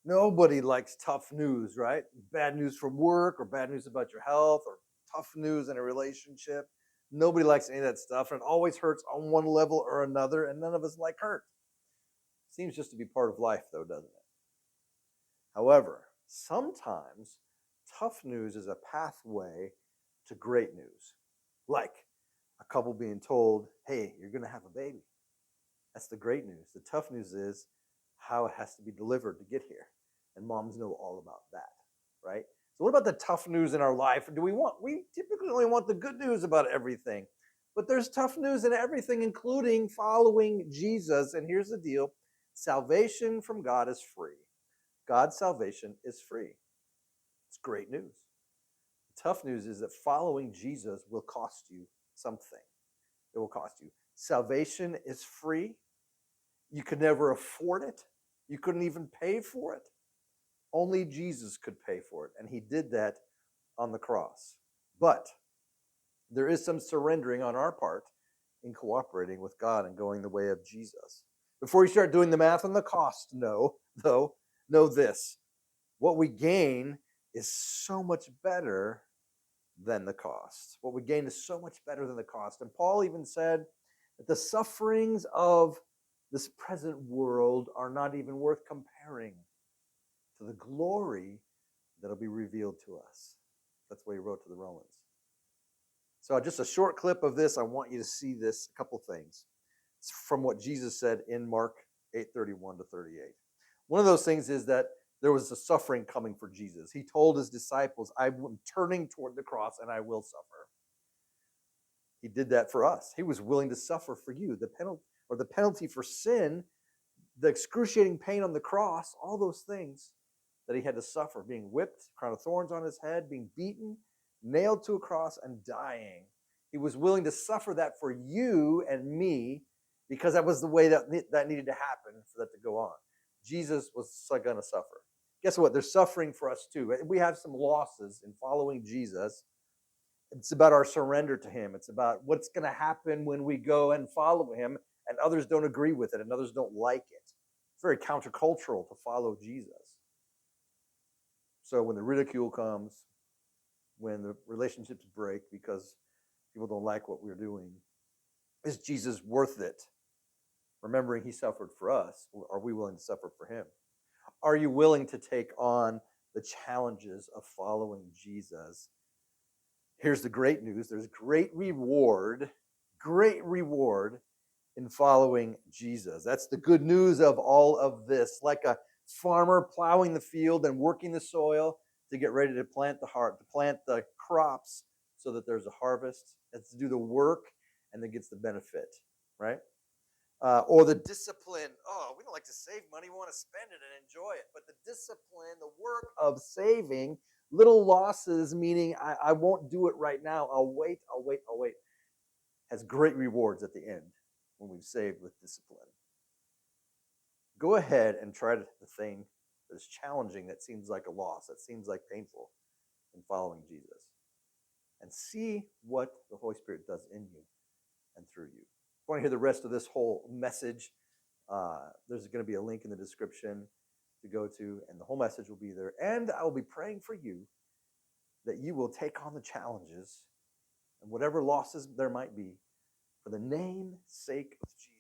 Nobody likes tough news, right? Bad news from work or bad news about your health or tough news in a relationship. Nobody likes any of that stuff, and it always hurts on one level or another, and none of us like hurt. Seems just to be part of life, though, doesn't it? However, sometimes tough news is a pathway to great news, like a couple being told, hey, you're going to have a baby. That's the great news. The tough news is how it has to be delivered to get here. And moms know all about that, right? So what about the tough news in our life? We typically only want the good news about everything. But there's tough news in everything, including following Jesus. And here's the deal: salvation from God is free. God's salvation is free. It's great news. The tough news is that following Jesus will cost you something. It will cost you. Salvation is free. You could never afford it. You couldn't even pay for it. Only Jesus could pay for it, and he did that on the cross. But there is some surrendering on our part in cooperating with God and going the way of Jesus. Before you start doing the math on the cost, know this: what we gain is so much better than the cost. What we gain is so much better than the cost. And Paul even said that the sufferings of this present world are not even worth comparing to the glory that'll be revealed to us. That's what he wrote to the Romans. So just a short clip of this. I want you to see this, a couple things. It's from what Jesus said in Mark 8:31 to 38. One of those things is that there was a suffering coming for Jesus. He told his disciples, I'm turning toward the cross and I will suffer. He did that for us. He was willing to suffer for you. The penalty for sin, the excruciating pain on the cross, all those things that he had to suffer, being whipped, crown of thorns on his head, being beaten, nailed to a cross, and dying. He was willing to suffer that for you and me because that was the way that needed to happen for that to go on. Jesus was going to suffer. Guess what? There's suffering for us too. We have some losses in following Jesus. It's about our surrender to him. It's about what's going to happen when we go and follow him and others don't agree with it and others don't like it. It's very countercultural to follow Jesus. So when the ridicule comes, when the relationships break because people don't like what we're doing, is Jesus worth it? Remembering he suffered for us, are we willing to suffer for him? Are you willing to take on the challenges of following Jesus? Here's the great news: there's great reward in following Jesus. That's the good news of all of this. Like a farmer plowing the field and working the soil to get ready to plant the crops so that there's a harvest. It's to do the work and then gets the benefit, right? Or the discipline. Oh, we don't like to save money. We want to spend it and enjoy it. But the discipline, the work of saving, little losses, meaning I won't do it right now. I'll wait, has great rewards at the end when we've saved with discipline. Go ahead and try the thing that's challenging, that seems like a loss, that seems like painful in following Jesus, and see what the Holy Spirit does in you and through you. If you want to hear the rest of this whole message, there's going to be a link in the description to go to, and the whole message will be there. And I will be praying for you that you will take on the challenges and whatever losses there might be for the name's sake of Jesus.